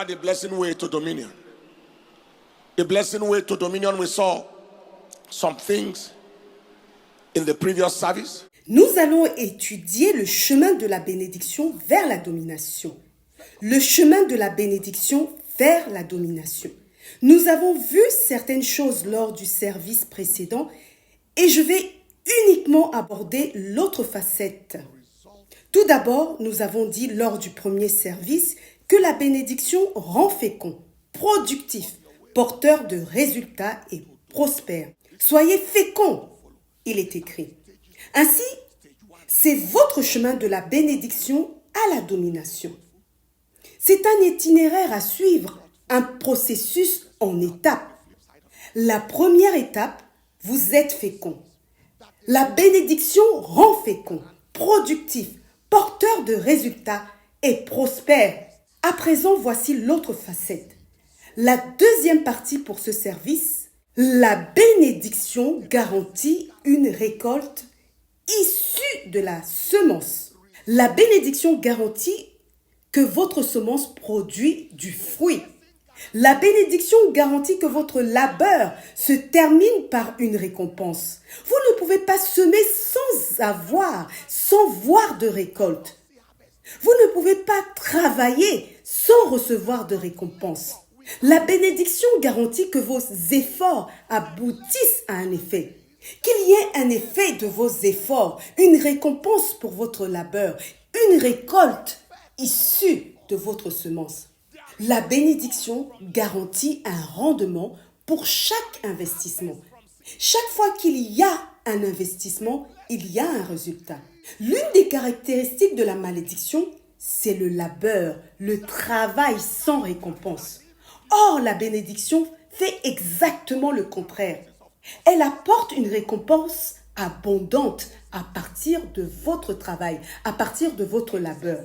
at the blessing way to dominion. The blessing way to dominion, we saw some things in the previous service. Nous allons étudier le chemin de la bénédiction vers la domination. Le chemin de la bénédiction vers la domination. Nous avons vu certaines choses lors du service précédent et je vais uniquement aborder l'autre facette. Tout d'abord, nous avons dit lors du premier service que la bénédiction rend fécond, productif, porteur de résultats et prospère. Soyez féconds, il est écrit. Ainsi, c'est votre chemin de la bénédiction à la domination. C'est un itinéraire à suivre, un processus en étapes. La première étape, vous êtes fécond. La bénédiction rend fécond, productif, porteur de résultats et prospère. À présent, voici l'autre facette. La deuxième partie pour ce service, la bénédiction garantit une récolte issue de la semence. La bénédiction garantit que votre semence produit du fruit. La bénédiction garantit que votre labeur se termine par une récompense. Vous ne pouvez pas semer sans voir de récolte. Vous ne pouvez pas travailler sans recevoir de récompense. La bénédiction garantit que vos efforts aboutissent à un effet. Qu'il y ait un effet de vos efforts, une récompense pour votre labeur, une récolte issue de votre semence. La bénédiction garantit un rendement pour chaque investissement. Chaque fois qu'il y a un investissement, il y a un résultat. L'une des caractéristiques de la malédiction, c'est le labeur, le travail sans récompense. Or, la bénédiction fait exactement le contraire. Elle apporte une récompense abondante à partir de votre travail, à partir de votre labeur.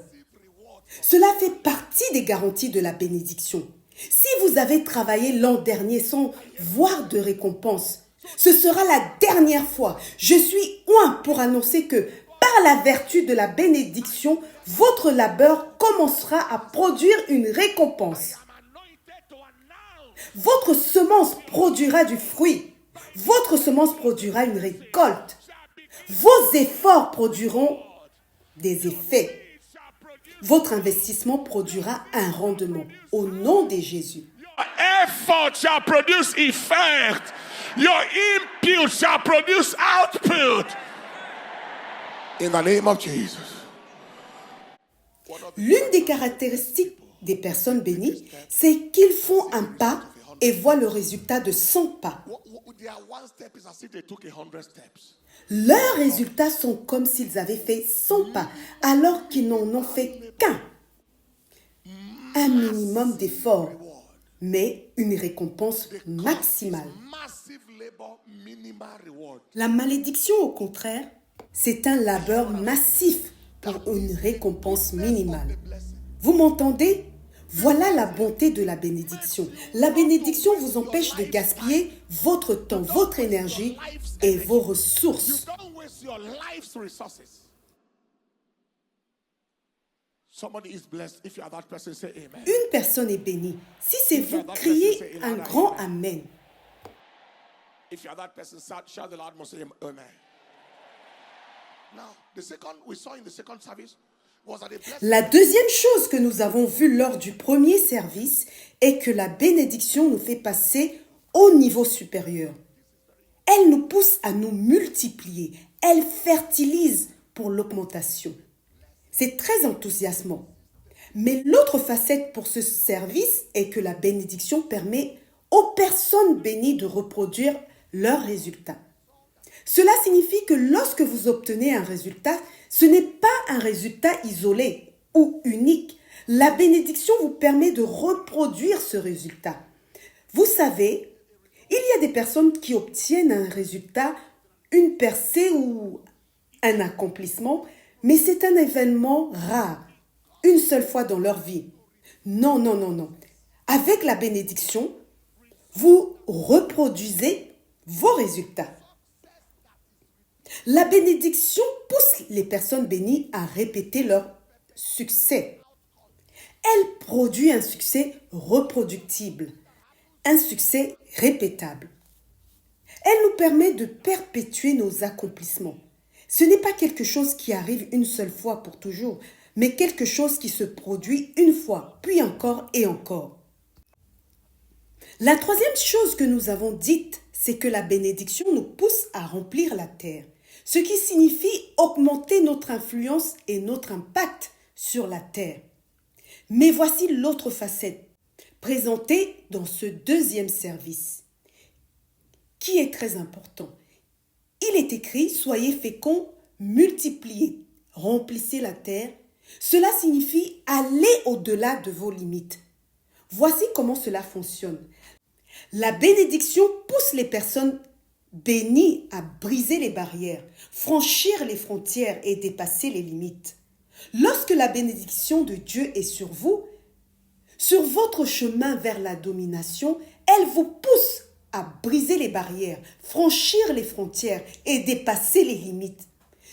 Cela fait partie des garanties de la bénédiction. Si vous avez travaillé l'an dernier sans voir de récompense, ce sera la dernière fois. Je suis oint pour annoncer que par la vertu de la bénédiction, votre labeur commencera à produire une récompense. Votre semence produira du fruit. Votre semence produira une récolte. Vos efforts produiront des effets. Votre investissement produira un rendement au nom de Jésus. Your effort shall produce effect. Your input shall produce output. In the name of Jesus. L'une des caractéristiques des personnes bénies, c'est qu'ils font un pas et voient le résultat de 100 pas. Leurs résultats sont comme s'ils avaient fait 100 pas, alors qu'ils n'en ont fait qu'un. Un minimum d'effort, mais une récompense maximale. La malédiction, au contraire, c'est un labeur massif pour une récompense minimale. Vous m'entendez? Voilà la bonté de la bénédiction. La bénédiction vous empêche de gaspiller votre temps, votre énergie et vos ressources. Une personne est bénie. Si c'est vous, criez un grand Amen. La deuxième chose que nous avons vue lors du premier service est que la bénédiction nous fait passer au niveau supérieur. Elle nous pousse à nous multiplier. Elle fertilise pour l'augmentation. C'est très enthousiasmant. Mais l'autre facette pour ce service est que la bénédiction permet aux personnes bénies de reproduire leurs résultats. Cela signifie que lorsque vous obtenez un résultat, ce n'est pas un résultat isolé ou unique. La bénédiction vous permet de reproduire ce résultat. Vous savez, il y a des personnes qui obtiennent un résultat, une percée ou un accomplissement, mais c'est un événement rare, une seule fois dans leur vie. Non. Avec la bénédiction, vous reproduisez vos résultats. La bénédiction pousse les personnes bénies à répéter leur succès. Elle produit un succès reproductible, un succès répétable. Elle nous permet de perpétuer nos accomplissements. Ce n'est pas quelque chose qui arrive une seule fois pour toujours, mais quelque chose qui se produit une fois, puis encore et encore. La troisième chose que nous avons dite, c'est que la bénédiction nous pousse à remplir la terre, ce qui signifie augmenter notre influence et notre impact sur la terre. Mais voici l'autre facette, présentée dans ce deuxième service, qui est très important. Il est écrit, soyez féconds, multipliez, remplissez la terre. Cela signifie aller au-delà de vos limites. Voici comment cela fonctionne. La bénédiction pousse les personnes bénies à briser les barrières, franchir les frontières et dépasser les limites. Lorsque la bénédiction de Dieu est sur vous, sur votre chemin vers la domination, elle vous pousse à briser les barrières, franchir les frontières et dépasser les limites.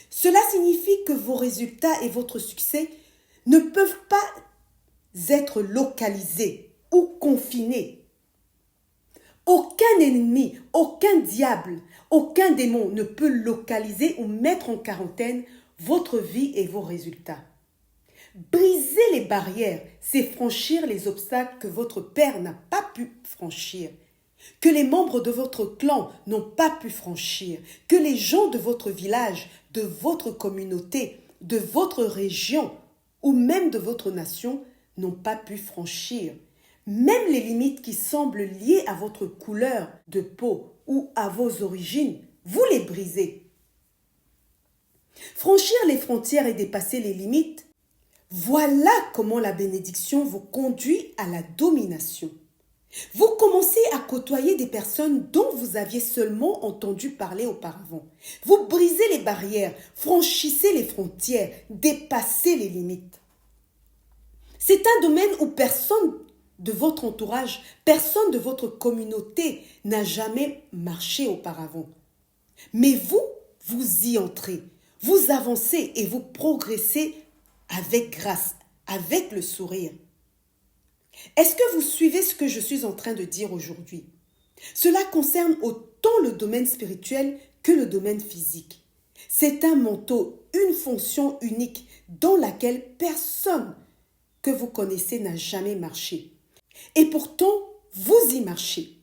Cela signifie que vos résultats et votre succès ne peuvent pas être localisés ou confinés. Aucun ennemi, aucun diable, aucun démon ne peut localiser ou mettre en quarantaine votre vie et vos résultats. Briser les barrières, c'est franchir les obstacles que votre père n'a pas pu franchir, que les membres de votre clan n'ont pas pu franchir, que les gens de votre village, de votre communauté, de votre région ou même de votre nation n'ont pas pu franchir. Même les limites qui semblent liées à votre couleur de peau ou à vos origines, vous les brisez. Franchir les frontières et dépasser les limites, voilà comment la bénédiction vous conduit à la domination. Vous commencez à côtoyer des personnes dont vous aviez seulement entendu parler auparavant. Vous brisez les barrières, franchissez les frontières, dépassez les limites. C'est un domaine où personne de votre entourage, personne de votre communauté n'a jamais marché auparavant. Mais vous y entrez, vous avancez et vous progressez avec grâce, avec le sourire. Est-ce que vous suivez ce que je suis en train de dire aujourd'hui? Cela concerne autant le domaine spirituel que le domaine physique. C'est un manteau, une fonction unique dans laquelle personne que vous connaissez n'a jamais marché. Et pourtant, vous y marchez.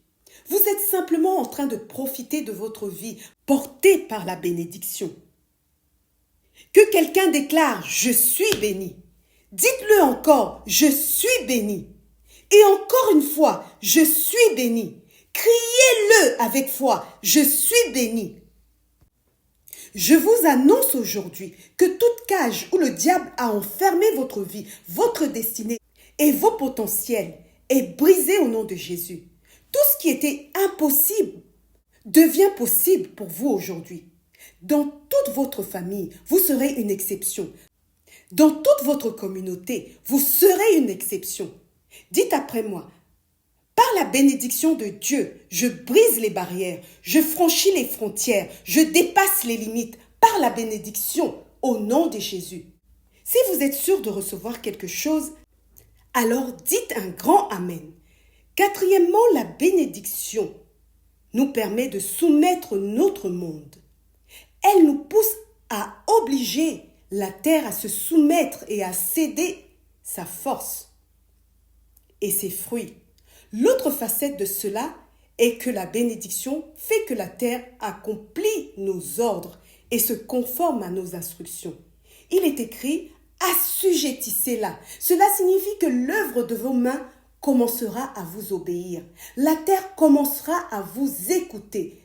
Vous êtes simplement en train de profiter de votre vie, portée par la bénédiction. Que quelqu'un déclare « Je suis béni ». Dites-le encore « Je suis béni ». Et encore une fois, « Je suis béni ». Criez-le avec foi « Je suis béni ». Je vous annonce aujourd'hui que toute cage où le diable a enfermé votre vie, votre destinée et vos potentiels est brisée au nom de Jésus. Tout ce qui était impossible devient possible pour vous aujourd'hui. Dans toute votre famille, vous serez une exception. Dans toute votre communauté, vous serez une exception. Dites après moi, par la bénédiction de Dieu, je brise les barrières, je franchis les frontières, je dépasse les limites par la bénédiction au nom de Jésus. Si vous êtes sûr de recevoir quelque chose, alors dites un grand Amen. Quatrièmement, la bénédiction nous permet de soumettre notre monde. Elle nous pousse à obliger la terre à se soumettre et à céder sa force et ses fruits. L'autre facette de cela est que la bénédiction fait que la terre accomplit nos ordres et se conforme à nos instructions. Il est écrit « Assujettissez-la ». Cela signifie que l'œuvre de vos mains commencera à vous obéir. La terre commencera à vous écouter.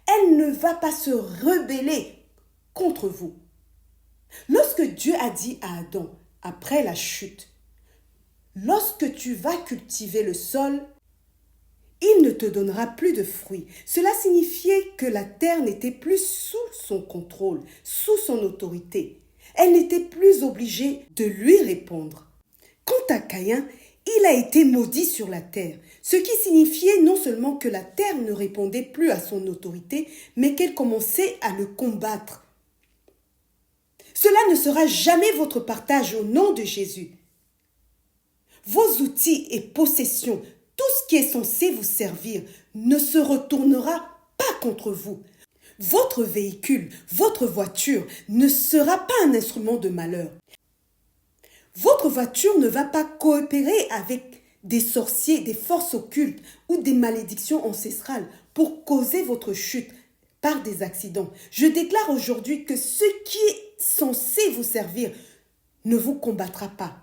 Elle ne va pas se rebeller contre vous. Lorsque Dieu a dit à Adam, après la chute, « Lorsque tu vas cultiver le sol, il ne te donnera plus de fruits. » Cela signifiait que la terre n'était plus sous son contrôle, sous son autorité. Elle n'était plus obligée de lui répondre. Quant à Caïn, il a été maudit sur la terre, ce qui signifiait non seulement que la terre ne répondait plus à son autorité, mais qu'elle commençait à le combattre. Cela ne sera jamais votre partage au nom de Jésus. Vos outils et possessions, tout ce qui est censé vous servir, ne se retournera pas contre vous. Votre véhicule, votre voiture ne sera pas un instrument de malheur. Votre voiture ne va pas coopérer avec des sorciers, des forces occultes ou des malédictions ancestrales pour causer votre chute par des accidents. Je déclare aujourd'hui que ce qui est censé vous servir ne vous combattra pas.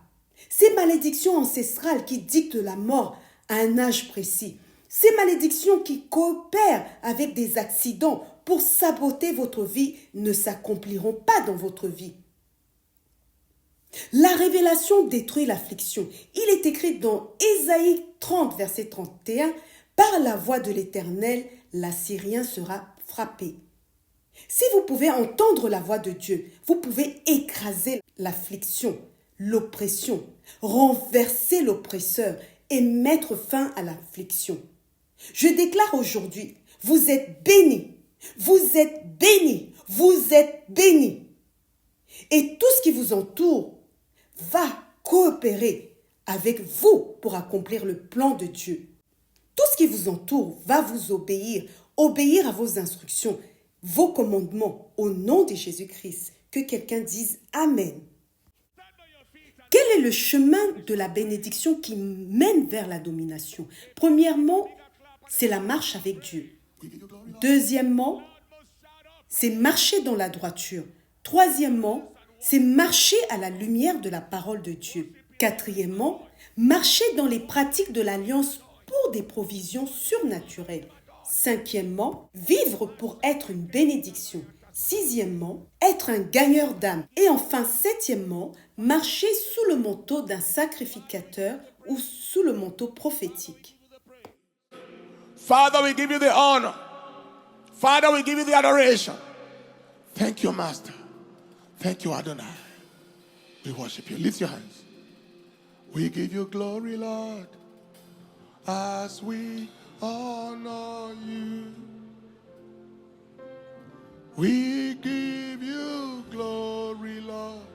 Ces malédictions ancestrales qui dictent la mort à un âge précis, ces malédictions qui coopèrent avec des accidents pour saboter votre vie ne s'accompliront pas dans votre vie. La révélation détruit l'affliction. Il est écrit dans Ésaïe 30, verset 31, « Par la voix de l'Éternel, l'Assyrien sera frappé. » Si vous pouvez entendre la voix de Dieu, vous pouvez écraser l'affliction, l'oppression, renverser l'oppresseur et mettre fin à l'affliction. Je déclare aujourd'hui, vous êtes bénis, vous êtes bénis, vous êtes bénis. Et tout ce qui vous entoure va coopérer avec vous pour accomplir le plan de Dieu. Tout ce qui vous entoure va vous obéir à vos instructions, vos commandements au nom de Jésus-Christ. Que quelqu'un dise Amen. Quel est le chemin de la bénédiction qui mène vers la domination? Premièrement, c'est la marche avec Dieu. Deuxièmement, c'est marcher dans la droiture. Troisièmement, c'est marcher à la lumière de la parole de Dieu. Quatrièmement, marcher dans les pratiques de l'alliance pour des provisions surnaturelles. Cinquièmement, vivre pour être une bénédiction. Sixièmement, être un gagneur d'âme. Et enfin, septièmement, marcher sous le manteau d'un sacrificateur ou sous le manteau prophétique. Father, we give you the honor. Father, we give you the adoration. Thank you, Master. Thank you, Adonai. We worship you. Lift your hands. We give you glory, Lord, as we honor you. We give you glory, Lord,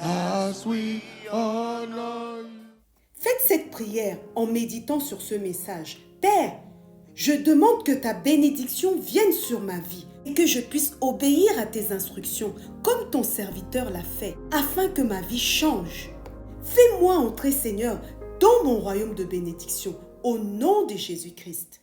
as we honor you. Faites cette prière en méditant sur ce message. Père, je demande que ta bénédiction vienne sur ma vie et que je puisse obéir à tes instructions comme ton serviteur l'a fait, afin que ma vie change. Fais-moi entrer, Seigneur, dans mon royaume de bénédiction, au nom de Jésus-Christ.